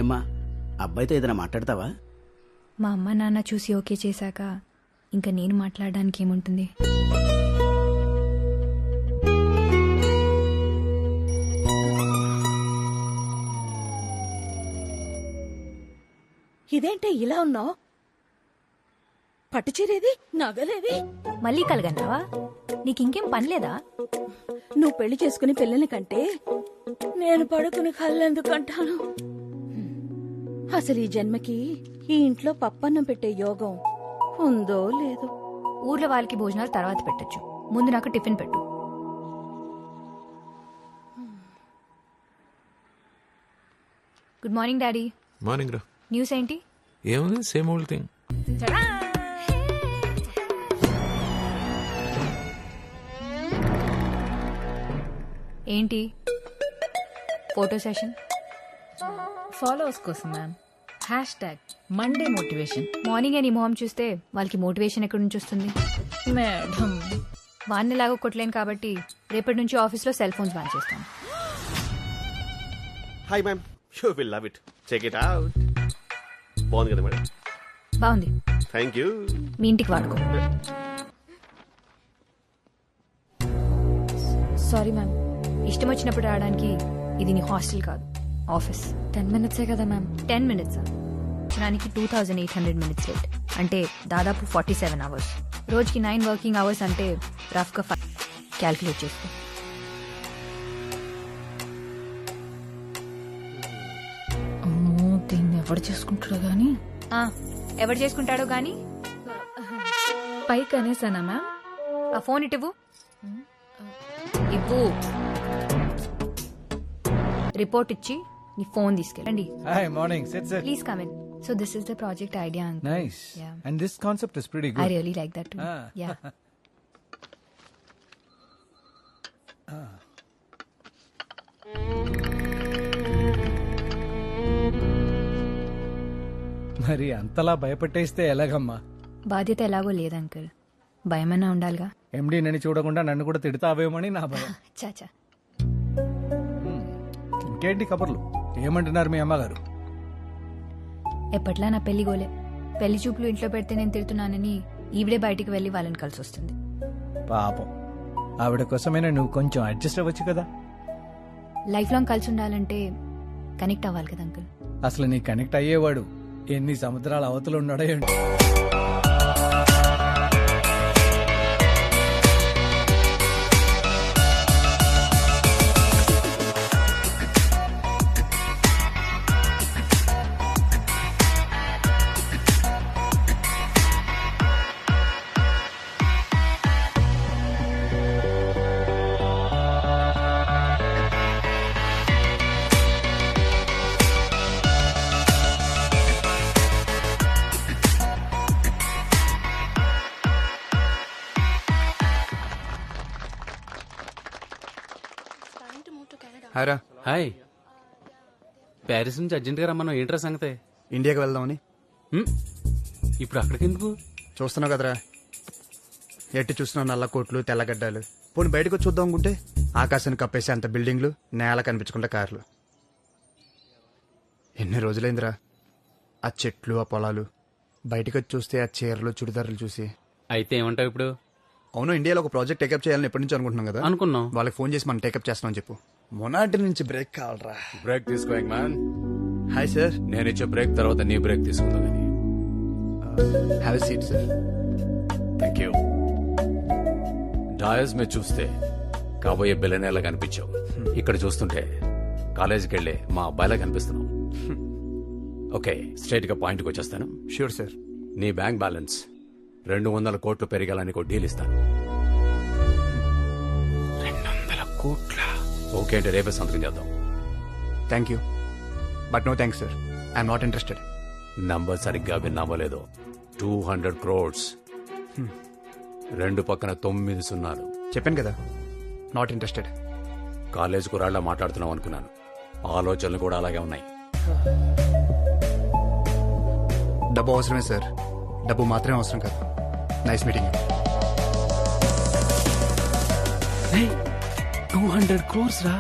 ఏమ్మా, అబ్బాయితో ఏదైనా మాట్లాడతావా? మా అమ్మ నాన్న చూసి ఓకే చేశాక ఇంకా నేను మాట్లాడడానికి ఏముంటుంది? ఇదేంటే ఇలా ఉన్నావు? పట్టుచీరేది, నగలేవి? మళ్ళీ కలగన్నావా? నీకింకేం పనిలేదా? నువ్వు పెళ్లి చేసుకుని పిల్లల్ని కంటే నేను పడుకుని కళ్ళెందుకంటాను? అసలు ఈ జన్మకి ఈ ఇంట్లో పప్పన్నం పెట్టే యోగం ఉందో లేదో. ఊర్లో వాళ్ళకి భోజనాలు తర్వాత పెట్టొచ్చు, ముందు నాకు టిఫిన్ పెట్టు. Good morning daddy. మార్నింగ్ రా. న్యూస్ ఏంటి? ఏముంది, సేమ్ ఓల్డ్ థింగ్. ఏంటి ఫోటో సెషన్? ఫాలోవర్స్ కోసం మ్యామ్. #Monday motivation. మార్నింగ్ అని మొహం చూస్తే వాళ్ళకి మోటివేషన్ ఎక్కడి నుంచి వస్తుంది? మేడం, వాడిని లాగా కొట్టలేను కాబట్టి రేపటి నుంచి ఆఫీస్లో సెల్ ఫోన్స్ బ్యాన్ చేస్తాను. Hi ma'am, you will love it. Check it out. బాగుంది కదా మేడం? బాగుంది, థ్యాంక్ యూ. మీ ఇంటికి వాడుకో. Sorry ma'am. ఇష్టం వచ్చినప్పుడు రావడానికి ఇది నీ హాస్టల్ కాదు, ఆఫీస్. 10 minutes కదా మ్యామ్. 10 minutes క్షణానికి 2800 minutes లేట్ అంటే దాదాపు 47 hours. రోజుకి 9 వర్కింగ్ అవర్స్ అంటే రఫ్గా క్యాల్కులేట్ చేసుకో. అమ్మో, దీన్ని ఎవడు చేసుకుంటాడో గానీ. ఎవరు చేసుకుంటాడో గానీ. పైకి అనేసానా మ్యామ్? ఆ ఫోన్ ఇటువు. ఇవ్వు. రిపోర్ట్ ఇచ్చి నీ ఫోన్ తీసుకెళ్ళండి. Hi, morning. Sit. Please come in. So this is the project idea. Nice. Yeah. And this concept is pretty I good. really like that too. Ah. Yeah. మరి అంతలా భయపెట్టేస్తే ఎలాగమ్మా? బాధ్యత ఎలాగో లేదు అంకుల్, భయమన్నా ఉండాలిగా. ఎండి నన్ను చూడకుండా నన్ను కూడా తిడతావేమని నా భయం. చాచా, ఇంకేంటి కబుర్లు? ఏమంటున్నారు మీ అమ్మగారు? ఎప్పట్లా నా పెళ్లి గోలే. పెళ్లి చూపులు ఇంట్లో పెడితే నేను తిడుతున్నానని ఈవిడే బయటికి వెళ్లి వాళ్ళని కలిసి వస్తుంది. పాపం, ఆవిడ కోసమైనా నువ్వు కొంచెం అడ్జస్ట్ అవ్వచ్చు కదా. లైఫ్ లాంగ్ కలిసి ఉండాలంటే కనెక్ట్ అవ్వాలి కదా అంకుల్. అసలు నీ కనెక్ట్ అయ్యేవాడు ఎన్ని సముద్రాల అవతలు ఉన్నాడో ఏంటి. హాయ్రా. హాయ్. ప్యారిస్ నుంచి అర్జెంట్గా రమ్మన్నావు, ఏంట్రా సంగతే? ఇండియాకి వెళ్దామని. ఇప్పుడు అక్కడికి ఎందుకు? చూస్తున్నావు కదరా, ఎట్టి చూస్తున్నావు నల్ల కోట్లు తెల్లగడ్డలు. పోనీ బయటకు వచ్చి చూద్దాం అనుకుంటే ఆకాశాన్ని కప్పేసి అంత బిల్డింగ్లు, నేల కనిపించకుండా కార్లు. ఎన్ని రోజులైందిరా ఆ చెట్లు, ఆ పొలాలు. బయటకు వచ్చి చూస్తే ఆ చీరలు, చుడిదారులు చూసి. అయితే ఏమంటావు ఇప్పుడు? అవును, ఇండియాలో ఒక ప్రాజెక్ట్ టేకప్ చేయాలని ఎప్పటి నుంచి అనుకుంటున్నాం కదా. అనుకున్నాం. వాళ్ళకి ఫోన్ చేసి మనం టేకప్ చేస్తామని చెప్పు. మొనాటి నుంచి బ్రేక్ కావాలరా. బ్రేక్ తీసుకో మ్యాన్. Hi sir. నేను ఇచ్చే బ్రేక్ తర్వాత నీ బ్రేక్ తీసుకుందాం కానీ. Have a seat sir. Thank you. డాయస్ మీద చూస్తే కాబోయే బిల్లనేలా కనిపించావు, ఇక్కడ చూస్తుంటే కాలేజీకి వెళ్ళే మా అబ్బాయిలా కనిపిస్తున్నావు. ఓకే, స్ట్రైట్ గా పాయింట్కి వచ్చేస్తాను. Sure sir. నీ బ్యాంక్ బ్యాలెన్స్ 200 కోట్లు పెరిగాలని ఒక డీల్ ఇస్తాను. కోట్ల ఓకే అంటే రేపే సంతకం చేద్దాం. Thank you but no thanks sir, I'm not interested. Number సరిగ్గా విన్నామో లేదో, 200 crores. రెండు పక్కన 9 సున్నాలు. చెప్పాను కదా, నాట్ ఇంట్రెస్టెడ్. కాలేజ్ కురాళ్ళ మాట్లాడుతున్నాం అనుకున్నాను. ఆలోచనలు కూడా అలాగే ఉన్నాయి. డబ్బు అవసరమే సార్, డబ్బు మాత్రమే అవసరం కాదు. Nice meeting. 200 crores రా.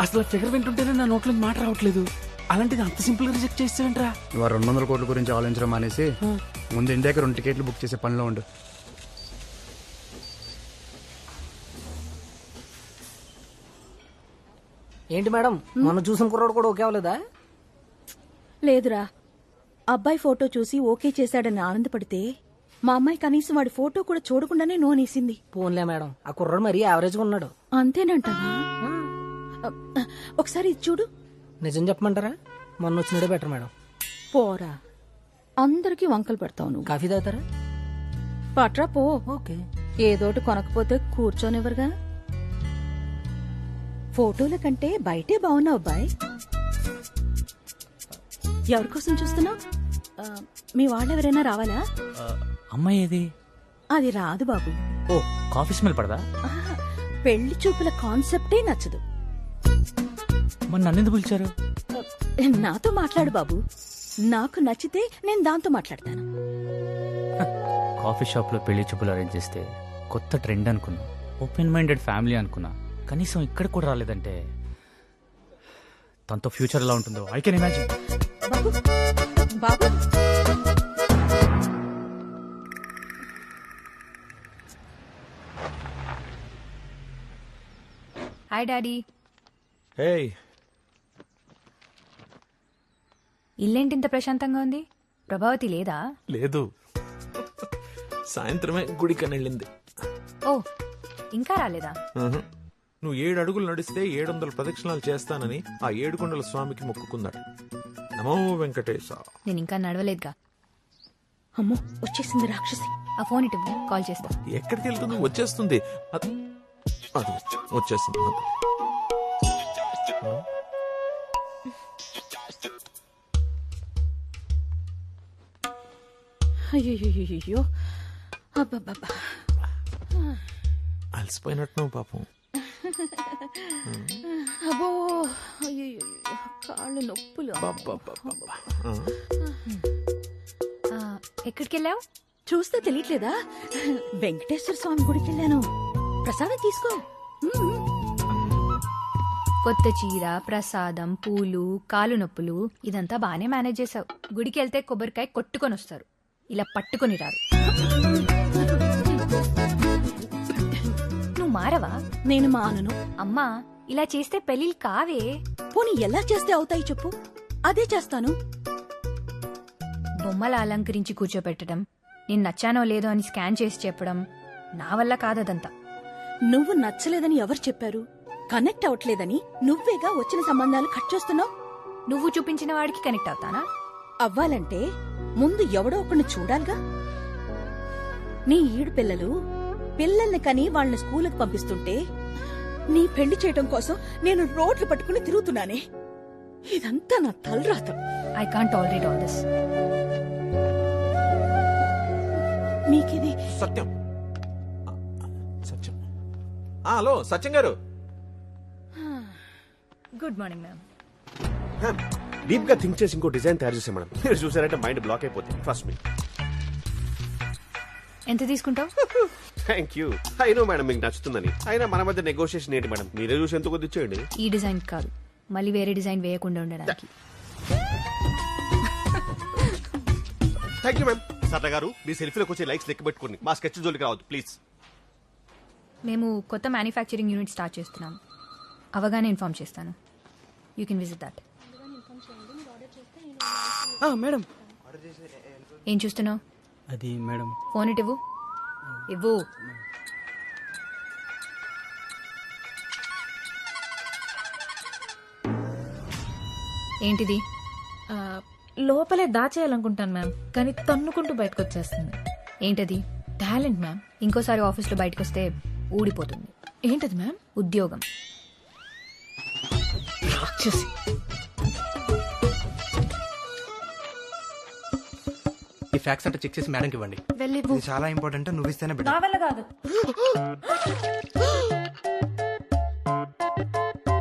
అసలు ఫిగర్ వింటుంటేనే నా నోట్లో మాట రావట్లేదు. అలాంటిది అంత సింపుల్ గా రిజెక్ట్ చేస్తావేంట్రా? నువ్వు 200 కోట్ల గురించి ఆలోచించడం మానేసి ముందు ఇండియాకి 2 టికెట్లు బుక్ చేసే పనిలో ఉండు. ఏంటి మేడం, మొన్న చూసిన కుర్రాడు కూడా ఓకే అవ్వలేదా? లేదురా, అబ్బాయి ఫోటో చూసి ఓకే చేశాడని ఆనందపడితే మా అమ్మాయి కనీసం వాడి ఫోటో కూడా చూడకుండానే నోనేసింది. పోన్లే మేడం, ఆ కుర్రాడు మరీ యావరేజ్ గా ఉన్నాడు. అంతేనంటావా? ఒకసారి ఇది చూడు. నిజం చెప్పమంటారా, మొన్న వచ్చినడే బెటర్ మేడం. పోరా, అందరికీ వంకలు పెడతావు నువ్వు. కాఫీ తాగుతారా? పట్రా పో. ఓకే. ఏదోటి కొనకపోతే కూర్చోనివ్వరుగా. ఫోటోల కంటే బయటే బాగున్నావు అబ్బాయి. ఎవరికోసం చూస్తున్నావు? మీ వాళ్ళెవరైనా రావాలా? అమ్మాయి ఏది? అది రాదు బాబు. ఓ, కాఫీ స్మెల్ పడదా? ఆహా, పెళ్లి చూపుల కాన్సెప్టే నచ్చదు. మరి నన్ను ఎందుకు పిలిచారు? నాతో మాట్లాడు బాబు. నాకు నచ్చితే నేను దాంతో మాట్లాడతాను. కాఫీ షాప్ లో పెళ్లి చూపులు అరేంజ్ చేస్తే కొత్త ట్రెండ్ అనుకున్నా. ఓపెన్ మైండెడ్ ఫ్యామిలీ అనుకున్నా. కనీసం ఇక్కడ కూడా రాలేదంటే తనతో ఫ్యూచర్ ఎలా ఉంటుందో ఐ కెన్ ఇమాజిన్. బాబు బాబు, హాయ్ డాడీ. హే, ఇల్లేంటి ఇంత ప్రశాంతంగా ఉంది? ప్రభావతి లేదా? లేదు, సాయంత్రమే గుడికని వెళ్ళింది. ఓ, ఇంకా రాలేదా? నువ్వు 7 అడుగులు నడిస్తే 700 ప్రదక్షిణాలు చేస్తానని ఆ 7 కొండల స్వామికి మొక్కుకుందట. నమో వెంకటేశ. నేను ఇంకా నడవలేదుగా. అమ్మో వచ్చేసింది రాక్షసి. ఆ ఫోన్ ఇటు కాల్ చేస్తా. ఎక్కడికి వెళ్తుంది? వచ్చేస్తుంది. అది వచ్చేస్తుంది. అయ్యో, అబ్బబ్బబ్బా, అలసిపోయినట్టు పాపం. అబ్బో, అయ్యో, కాళ్ళు నొప్పులు. ఎక్కడికి వెళ్ళావు? చూస్తే తెలియట్లేదా? వెంకటేశ్వర స్వామి గుడికి వెళ్ళాను. ప్రసాదం తీసుకో. కొత్త చీర, ప్రసాదం, పూలు, కాలు నొప్పులు ఇదంతా బానే మేనేజ్ చేసావు. గుడికి వెళ్తే కొబ్బరికాయ కొట్టుకొని వస్తారు, ఇలా పట్టుకొని రారు. నువ్వు మారవా? నేను మానను. అమ్మా, ఇలా చేస్తే పెళ్లిళ్ళు కావే. పోనీ ఎలా చేస్తే అవుతాయి చెప్పు, అదే చేస్తాను. బొమ్మల అలంకరించి కూర్చోపెట్టడం, నేను నచ్చానో లేదో అని స్కాన్ చేసి చెప్పడం నా వల్ల కాదదంతా. నువ్వు నచ్చలేదని ఎవరు చెప్పారు? కనెక్ట్ అవట్లేదని నువ్వేగా వచ్చిన సంబంధాలు కట్ చేస్తున్నావు. నువ్వు చూపించిన వాడికి కనెక్ట్ అవుతానా? అవ్వాలంటే ముందు ఎవడో ఒకరిని చూడాలిగా. నీ ఈడు పిల్లల్ని కని వాళ్ళని స్కూలుకు పంపిస్తుంటే నీ పెళ్లి చేయటం కోసం నేను రోడ్లు పట్టుకుని తిరుగుతున్నానే. ఇదంతా నా తలరాత. I can't tolerate all this. మీకిది సత్యం. సత్యం. హలో సత్యం గారు. Good morning ma'am. డీప్ గా థింక్ చేసి ఇంకో డిజైన్ తయారు చేసాం మేడం. మీరు చూసారంటే మైండ్ బ్లాక్ అయిపోతుంది. Trust me. ఎంత తీసుకుంటావు? Thank you. అయినో మేడం మీకు నచ్చుతుందని. అయినా మన మధ్య నెగోషియేషన్ ఏంటి మేడం? మీరే చూసి ఎంత కొద్ది ఇచ్చేయండి. ఈ డిజైన్ కాదు, మళ్ళీ వేరే డిజైన్ వేయకుండా ఉండడానికి. Thank you ma'am. సరదా గారు, మీ సెల్ఫీలోకి వచ్చే లైక్స్ లెక్క పెట్టుకోండి. మా స్కెచ్ జోలికి రావద్దు ప్లీజ్. మేము కొత్త మ్యానుఫ్యాక్చరింగ్ యూనిట్ స్టార్ట్ చేస్తున్నాం. అవగానే ఇన్ఫార్మ్ చేస్తాను. You can visit that. Madam, ఏం చూస్తున్నావు? అది మేడం. ఫోన్ ఇటు ఇవ్వు. ఇవ్వు. ఏంటిది? లోపలే దాచేయాలనుకుంటాను మ్యామ్, కానీ తన్నుకుంటూ బయటకు వచ్చేస్తుంది. ఏంటది? Talent ma'am. ఇంకోసారి ఆఫీస్లో బయటకు వస్తే ఊడిపోతుంది. ఏంటది మ్యామ్? ఉద్యోగం. రాక్షసి. ఈ ఫ్యాక్స్ అంటే చెక్ చేసి మేడంకి ఇవ్వండి. వెళ్ళి ఇది చాలా ఇంపార్టెంట్, నువ్వు ఇస్తేనే బెటర్. నా వల్ల కాదు.